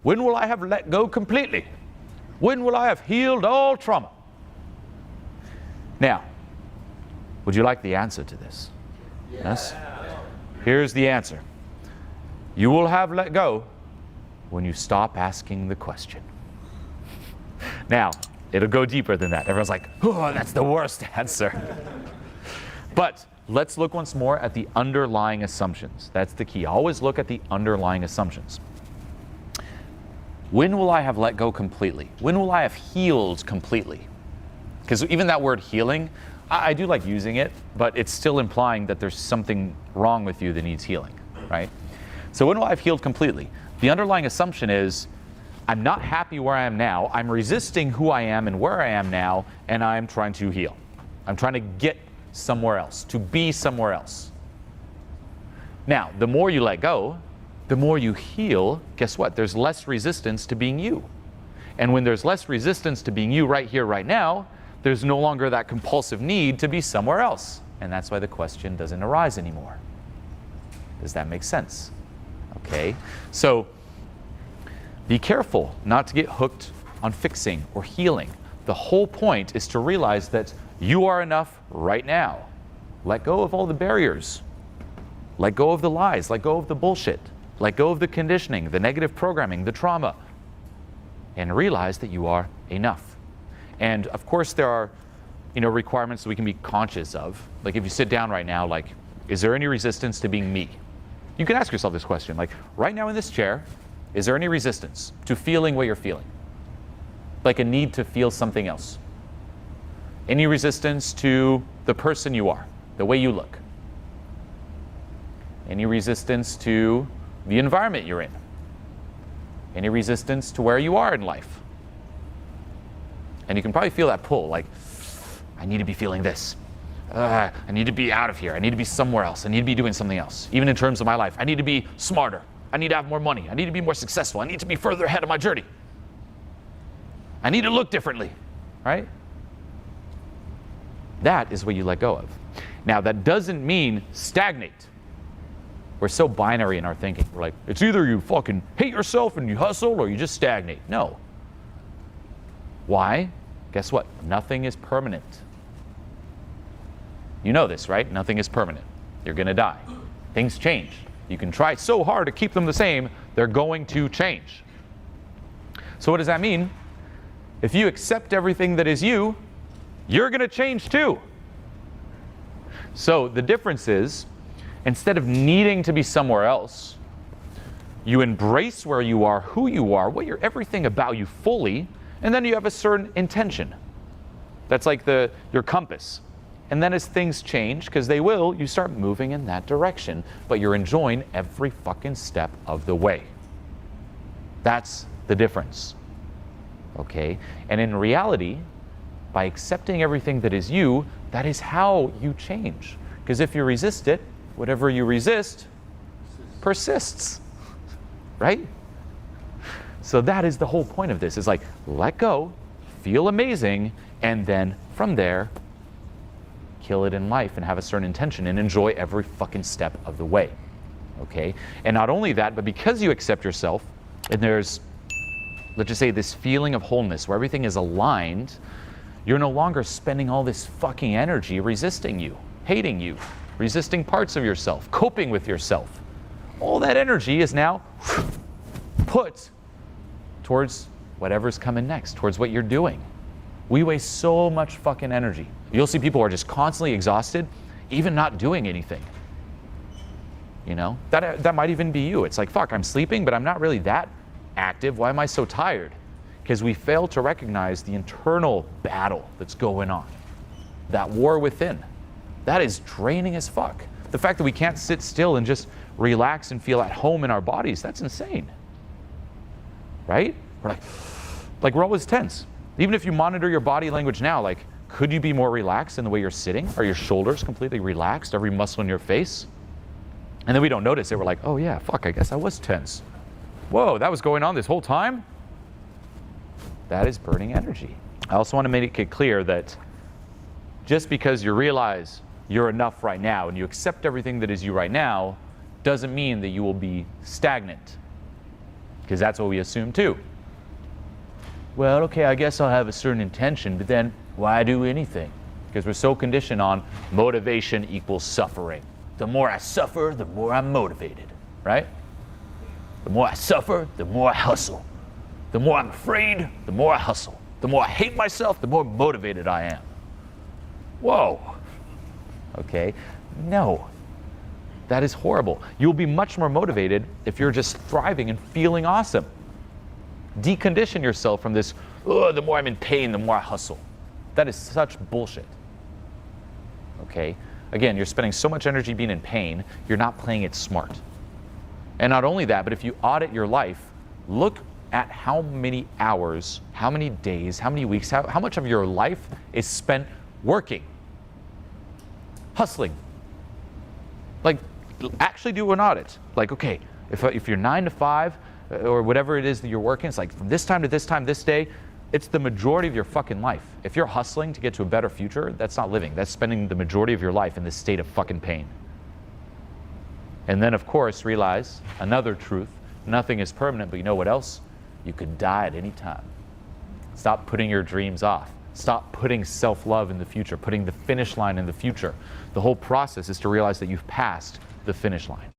When will I have let go completely? When will I have healed all trauma? Now, would you like the answer to this? Yes? Here's the answer. You will have let go when you stop asking the question. Now, it'll go deeper than that. Everyone's like, oh, that's the worst answer. But let's look once more at the underlying assumptions. That's the key. Always look at the underlying assumptions. When will I have let go completely? When will I have healed completely? Because even that word healing, I do like using it, but it's still implying that there's something wrong with you that needs healing, right? So when will I have healed completely? The underlying assumption is, I'm not happy where I am now, I'm resisting who I am and where I am now, and I'm trying to heal. I'm trying to get somewhere else, to be somewhere else. Now, the more you let go, the more you heal, guess what? There's less resistance to being you. And when there's less resistance to being you right here, right now, there's no longer that compulsive need to be somewhere else. And that's why the question doesn't arise anymore. Does that make sense? Okay, so be careful not to get hooked on fixing or healing. The whole point is to realize that you are enough right now. Let go of all the barriers. Let go of the lies. Let go of the bullshit. Let go of the conditioning, the negative programming, the trauma, and realize that you are enough. And of course there are, requirements that we can be conscious of. Like if you sit down right now, like, is there any resistance to being me? You can ask yourself this question, like right now in this chair, is there any resistance to feeling what you're feeling? Like a need to feel something else? Any resistance to the person you are, the way you look? Any resistance to the environment you're in? Any resistance to where you are in life? And you can probably feel that pull, like, I need to be feeling this. I need to be out of here. I need to be somewhere else. I need to be doing something else. Even in terms of my life, I need to be smarter. I need to have more money. I need to be more successful. I need to be further ahead of my journey. I need to look differently, right? That is what you let go of. Now, that doesn't mean stagnate. We're so binary in our thinking. We're like, it's either you fucking hate yourself and you hustle or you just stagnate. No. Why? Guess what? Nothing is permanent. You know this, right? Nothing is permanent. You're going to die. Things change. You can try so hard to keep them the same, they're going to change. So what does that mean? If you accept everything that is you, you're going to change too. So the difference is, instead of needing to be somewhere else, you embrace where you are, who you are, what you're, everything about you fully, and then you have a certain intention. That's like your compass. And then as things change, because they will, you start moving in that direction, but you're enjoying every fucking step of the way. That's the difference. Okay? And in reality, by accepting everything that is you, that is how you change. Because if you resist it, whatever you resist persists. Right? So that is the whole point of this, is like, let go, feel amazing, and then from there, kill it in life and have a certain intention and enjoy every fucking step of the way. Okay? And not only that, but because you accept yourself, and there's, let's just say, this feeling of wholeness where everything is aligned, you're no longer spending all this fucking energy resisting you, hating you, resisting parts of yourself, coping with yourself. All that energy is now put towards whatever's coming next, towards what you're doing. We waste so much fucking energy. You'll see people who are just constantly exhausted, even not doing anything. You know, that might even be you. It's like, fuck, I'm sleeping, but I'm not really that active. Why am I so tired? Because we fail to recognize the internal battle that's going on. That war within. That is draining as fuck. The fact that we can't sit still and just relax and feel at home in our bodies, that's insane. Right? We're like we're always tense. Even if you monitor your body language now, like, could you be more relaxed in the way you're sitting? Are your shoulders completely relaxed? Every muscle in your face? And then we don't notice it. We're like, oh yeah, fuck, I guess I was tense. Whoa, that was going on this whole time? That is burning energy. I also want to make it clear that just because you realize you're enough right now and you accept everything that is you right now, doesn't mean that you will be stagnant. because that's what we assume too. Well, okay, I guess I'll have a certain intention, but then why do anything? Because we're so conditioned on motivation equals suffering. The more I suffer, the more I'm motivated, right? The more I suffer, the more I hustle. The more I'm afraid, the more I hustle. The more I hate myself, the more motivated I am. Whoa. Okay, no. That is horrible. You'll be much more motivated if you're just thriving and feeling awesome. Decondition yourself from this, oh, the more I'm in pain, the more I hustle. That is such bullshit. Okay? Again, you're spending so much energy being in pain, you're not playing it smart. And not only that, but if you audit your life, look at how many hours, how many days, how many weeks, how much of your life is spent working, hustling. Like, actually do an audit. Like, okay, if you're 9 to 5 or whatever it is that you're working, it's like from this time to this time, this day, it's the majority of your fucking life. If you're hustling to get to a better future, that's not living. That's spending the majority of your life in this state of fucking pain. And then, of course, realize another truth. Nothing is permanent, but you know what else? You could die at any time. Stop putting your dreams off. Stop putting self-love in the future, putting the finish line in the future. The whole process is to realize that you've passed the finish line.